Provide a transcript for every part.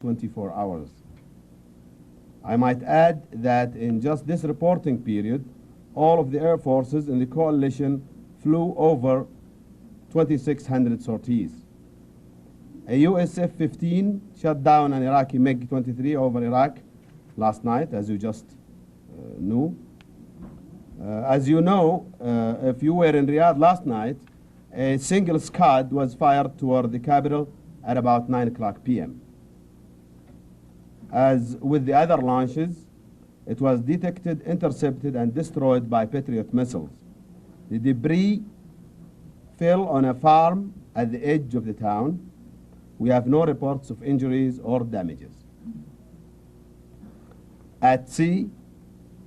24 hours. I might add that in just this reporting period, all of the air forces in the coalition flew over 2,600 sorties. A US F-15 shot down an Iraqi MiG-23 over Iraq last night, as you just knew. As you know, if you were in Riyadh last night, a single Scud was fired toward the capital at about 9 o'clock p.m. As with the other launches, it was detected, intercepted, and destroyed by Patriot missiles. The debris fell on a farm at the edge of the town. We have no reports of injuries or damages. At sea,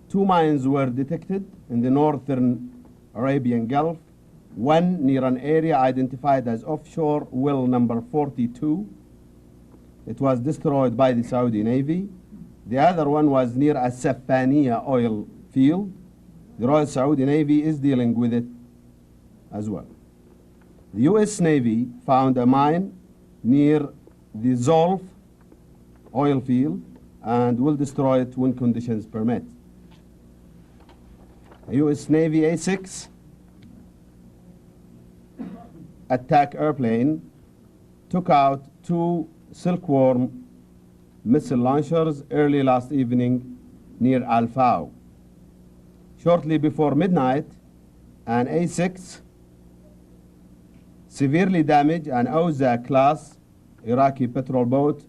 2 mines were detected in the northern Arabian Gulf, one near an area identified as offshore well number 42. It was destroyed by the Saudi Navy. The other one was near a Safaniya oil field. The Royal Saudi Navy is dealing with it as well. The US Navy found a mine near the Zolf oil field and will destroy it when conditions permit. A US Navy A-6 attack airplane took out 2 Silkworm missile launchers early last evening near Al-Fao. Shortly before midnight, an A-6 severely damaged an Awza-class Iraqi petrol boat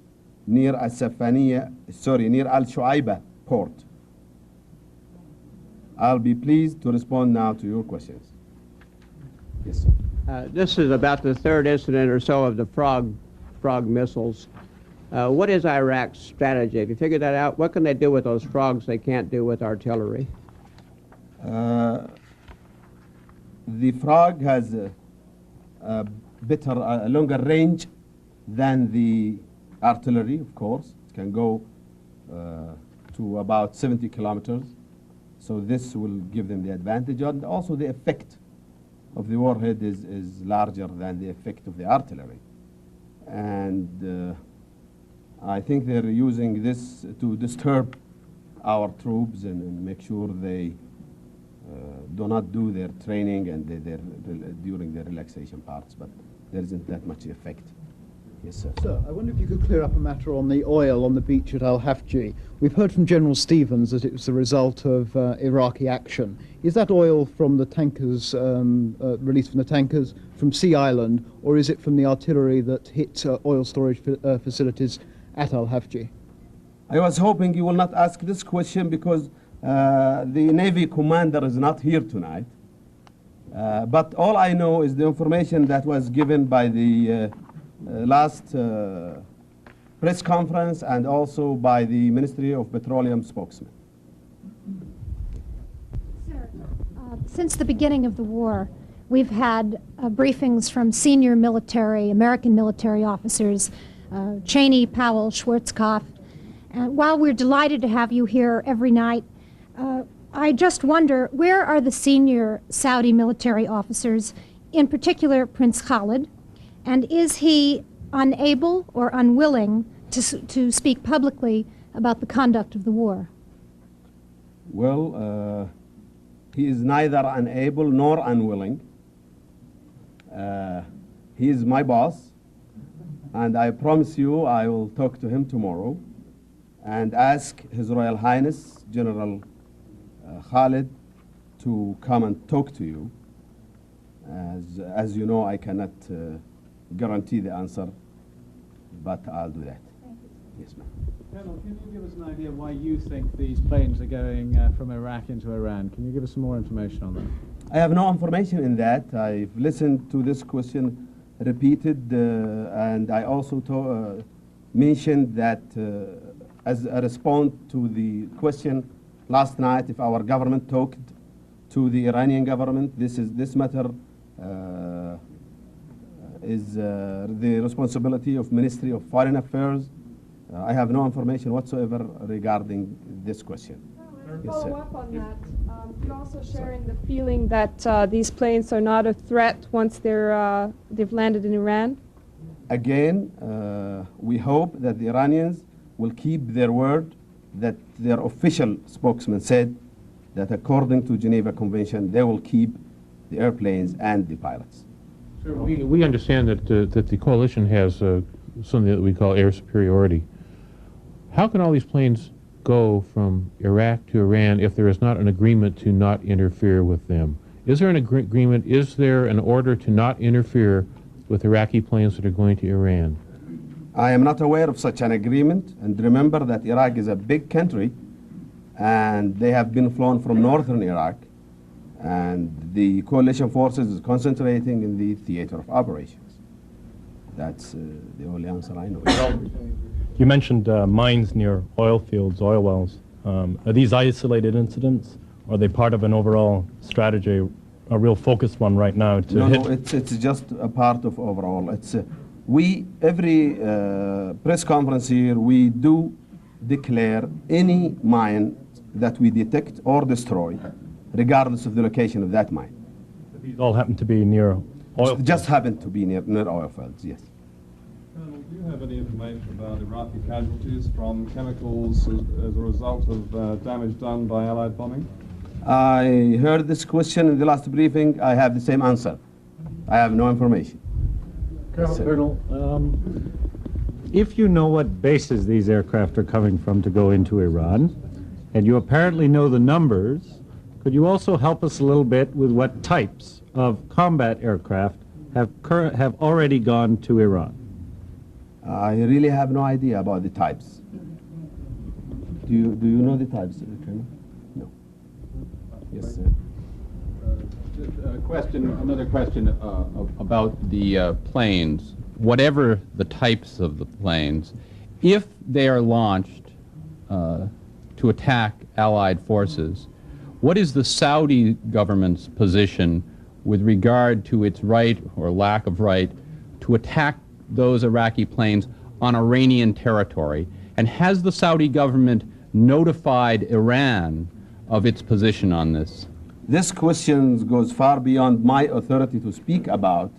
near near Al-Shu'aiba port. I'll be pleased to respond now to your questions. Yes, sir. This is about the third incident or so of the frog missiles. What is Iraq's strategy? If you figure that out, what can they do with those frogs they can't do with artillery? The frog has a longer range than the artillery, of course. It can go to about 70 kilometers. So this will give them the advantage. And also the effect of the warhead is larger than the effect of the artillery. And I think they're using this to disturb our troops and make sure they do not do their training and during their relaxation parts, but there isn't that much effect. Yes, sir. Sir, I wonder if you could clear up a matter on the oil on the beach at Al-Khafji. We've heard from General Stevens that it was the result of Iraqi action. Is that oil from the tankers, released from the tankers from Sea Island, or is it from the artillery that hit oil storage facilities at Al-Khafji? I was hoping you will not ask this question because the Navy commander is not here tonight. But all I know is the information that was given by the last press conference and also by the Ministry of Petroleum spokesman. Sir, since the beginning of the war, we've had briefings from senior American military officers, Cheney, Powell, Schwarzkopf. And while we're delighted to have you here every night, I just wonder, where are the senior Saudi military officers, in particular Prince Khalid, and is he unable or unwilling to speak publicly about the conduct of the war? Well, he is neither unable nor unwilling. He is my boss, and I promise you I will talk to him tomorrow and ask His Royal Highness General Khalid to come and talk to you. As you know, I cannot guarantee the answer, but I'll do that. Thank you. Yes, ma'am. Colonel, can you give us an idea why you think these planes are going from Iraq into Iran? Can you give us some more information on that? I have no information in that. I've listened to this question repeated, and I also mentioned that as a response to the question last night, if our government talked to the Iranian government, this matter is the responsibility of Ministry of Foreign Affairs. I have no information whatsoever regarding this question. To follow up on that, you're also sharing the feeling that these planes are not a threat once they've landed in Iran? again, we hope that the Iranians will keep their word that their official spokesman said that according to Geneva Convention, they will keep the airplanes and the pilots. Sir, we understand that, that the coalition has something that we call air superiority. How can all these planes go from Iraq to Iran if there is not an agreement to not interfere with them? Is there an agreement, is there an order to not interfere with Iraqi planes that are going to Iran? I am not aware of such an agreement, and remember that Iraq is a big country, and they have been flown from northern Iraq, and the coalition forces is concentrating in the theater of operations. That's the only answer I know. You mentioned mines near oil fields, oil wells. Are these isolated incidents? Or are they part of an overall strategy, a real focused one right now to hit? No, it's just a part of overall. It's every press conference here, we do declare any mine that we detect or destroy, regardless of the location of that mine. These all happen to be near oil fields? Just happen to be near oil fields, yes. Colonel, do you have any information about Iraqi casualties from chemicals as a result of damage done by Allied bombing? I heard this question in the last briefing. I have the same answer. I have no information. Colonel, if you know what bases these aircraft are coming from to go into Iran, and you apparently know the numbers, could you also help us a little bit with what types of combat aircraft have already gone to Iran? I really have no idea about the types. Do you know the types, Colonel? No. Yes, sir. Another question about the planes. Whatever the types of the planes, if they are launched to attack Allied forces, what is the Saudi government's position with regard to its right or lack of right to attack those Iraqi planes on Iranian territory? And has the Saudi government notified Iran of its position on this? This question goes far beyond my authority to speak about.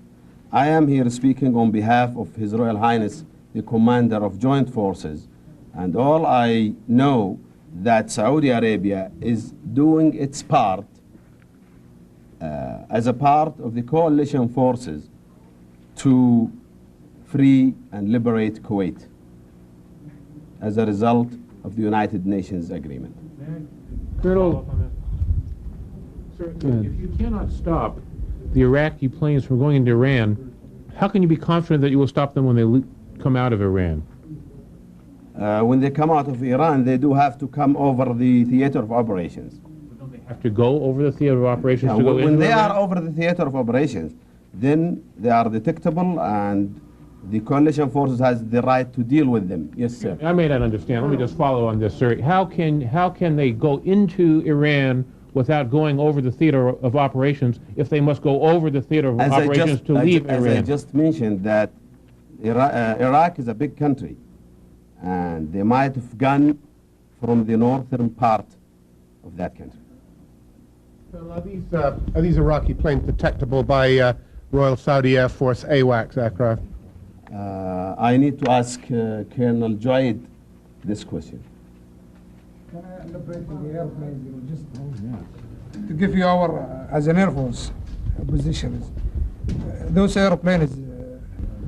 I am here speaking on behalf of His Royal Highness, the Commander of Joint Forces, and all I know that Saudi Arabia is doing its part as a part of the coalition forces to free and liberate Kuwait as a result of the United Nations agreement. Colonel, sir, if you cannot stop the Iraqi planes from going into Iran, how can you be confident that you will stop them when they come out of Iran? When they come out of Iran, they do have to come over the theater of operations. Don't they have to go over the theater of operations to go when into they Iran? are over the theater of operations, then they are detectable, and the coalition forces has the right to deal with them. Yes, sir. I may not understand. Let me just follow on this, sir. How can they go into Iran without going over the theater of operations if they must go over the theater of operations to leave Iran? As I just mentioned, that Iraq is a big country, and they might have gone from the northern part of that country. Are these Iraqi planes detectable by Royal Saudi Air Force AWACS aircraft? I need to ask Colonel Joyd this question. Can I elaborate on the airplanes? Just to give you our, as an Air Force, positions. Those airplanes,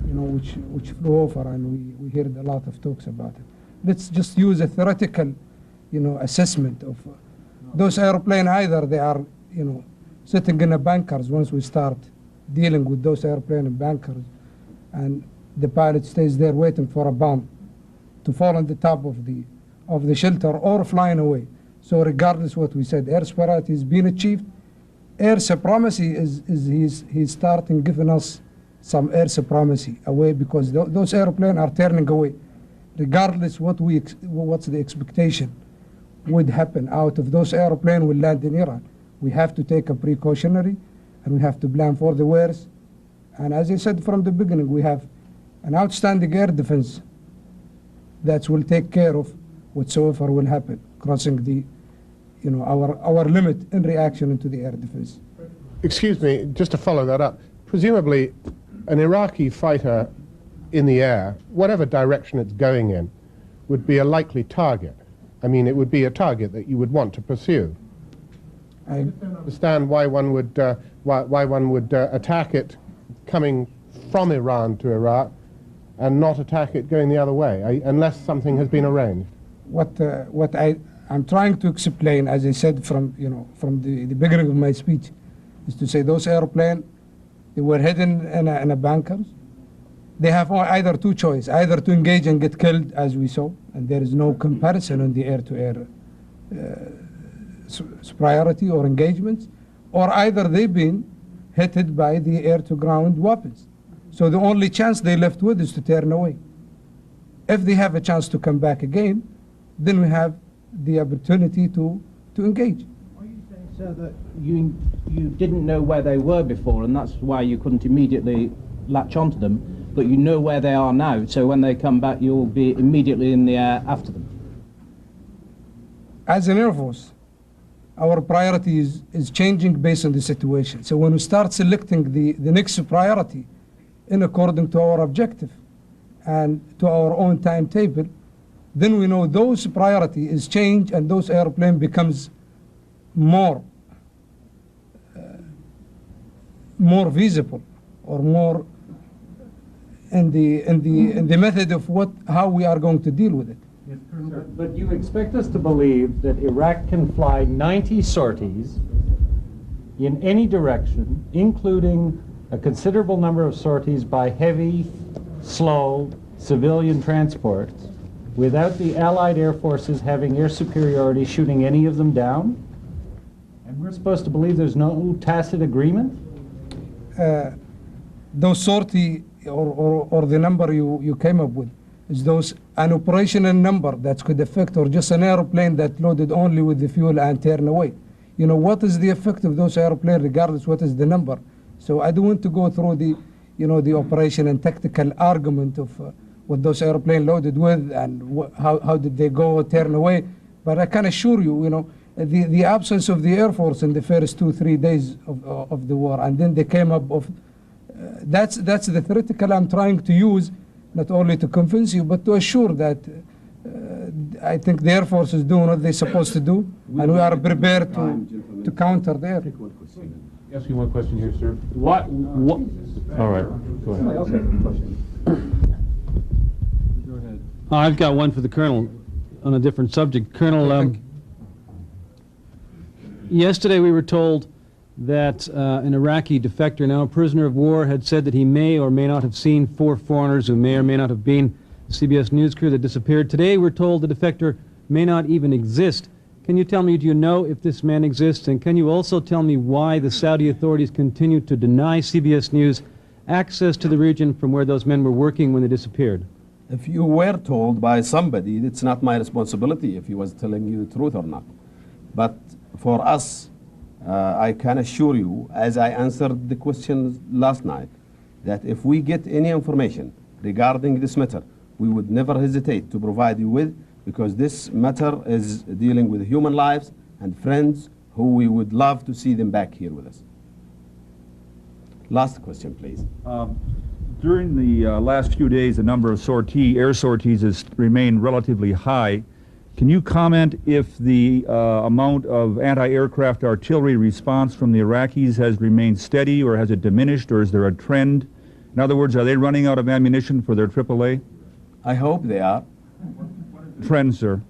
which flew over, and we heard a lot of talks about it. Let's just use a theoretical, assessment of those airplanes. Either they are, sitting in a bunkers once we start dealing with those airplanes in bunkers, and the pilot stays there waiting for a bomb to fall on the top of the shelter or flying away. So regardless what we said, air superiority is being achieved. Air supremacy he's starting giving us some air supremacy away, because those airplanes are turning away. Regardless what's the expectation would happen out of those airplanes will land in Iran. We have to take a precautionary, and we have to plan for the worst. And as I said from the beginning, we have an outstanding air defense that will take care of whatsoever will happen, crossing the, our limit in reaction into the air defense. Excuse me, just to follow that up. Presumably, an Iraqi fighter in the air, whatever direction it's going in, would be a likely target. I mean, it would be a target that you would want to pursue. I don't understand why one would attack it coming from Iran to Iraq and not attack it going the other way, unless something has been arranged. What I'm trying to explain, as I said from the beginning of my speech, is to say those airplanes, they were hidden in a bunkers. They have either two choices, either to engage and get killed, as we saw, and there is no comparison on the air-to-air superiority or engagements, or either they've been hit by the air-to-ground weapons. So the only chance they left with is to turn away. If they have a chance to come back again, then we have the opportunity to engage. Are you saying, sir, that you didn't know where they were before, and that's why you couldn't immediately latch onto them, but you know where they are now, so when they come back, you'll be immediately in the air after them? As an Air Force, our priority is changing based on the situation. So when we start selecting the next priority in according to our objective and to our own timetable, then we know those priority is changed and those airplane becomes more visible or more in the method of how we are going to deal with it. Yes, Colonel, but you expect us to believe that Iraq can fly 90 sorties in any direction, including a considerable number of sorties by heavy, slow, civilian transports, without the Allied air forces having air superiority shooting any of them down? And we're supposed to believe there's no tacit agreement? Those sortie or the number you came up with, is those an operational number that could affect, or just an airplane that loaded only with the fuel and turn away? You know, what is the effect of those airplanes regardless what is the number? So I don't want to go through the operation and tactical argument of what those airplanes loaded with and how did they go turn away. But I can assure you, the absence of the Air Force in the first 2-3 days of the war, and then they came up of, that's the theoretical I'm trying to use, not only to convince you, but to assure that I think the Air Force is doing what they're supposed to do, and we are prepared to counter there. Ask you one question here, sir. What? All right, go ahead. I've got one for the Colonel on a different subject. Colonel, yesterday we were told that an Iraqi defector, now a prisoner of war, had said that he may or may not have seen 4 foreigners who may or may not have been CBS News crew that disappeared. Today we're told the defector may not even exist. Can you tell me, do you know if this man exists? And can you also tell me why the Saudi authorities continue to deny CBS News access to the region from where those men were working when they disappeared? If you were told by somebody, it's not my responsibility if he was telling you the truth or not. But for us, I can assure you, as I answered the question last night, that if we get any information regarding this matter, we would never hesitate to provide you with, because this matter is dealing with human lives and friends who we would love to see them back here with us. Last question, please. During the last few days, the number of air sorties has remained relatively high. Can you comment if the amount of anti-aircraft artillery response from the Iraqis has remained steady, or has it diminished, or is there a trend? In other words, are they running out of ammunition for their AAA? I hope they are. Trend, sir.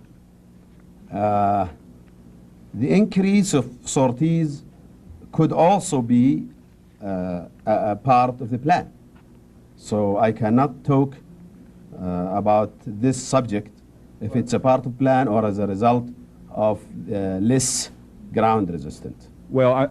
The increase of sorties could also be a part of the plan. So I cannot talk about this subject if it's a part of plan or as a result of less ground resistant. Well,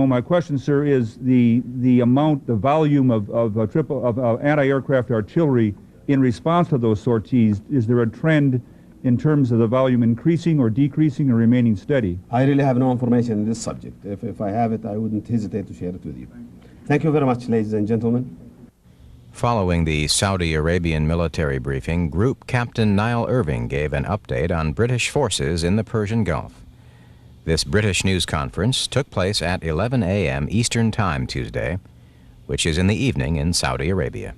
my question, sir, is the amount, the volume of anti-aircraft artillery in response to those sorties. Is there a trend in terms of the volume increasing or decreasing or remaining steady? I really have no information in this subject. If I have it, I wouldn't hesitate to share it with you. Thank you very much, ladies and gentlemen. Following the Saudi Arabian military briefing, Group Captain Niall Irving gave an update on British forces in the Persian Gulf. This British news conference took place at 11 a.m. Eastern Time Tuesday, which is in the evening in Saudi Arabia.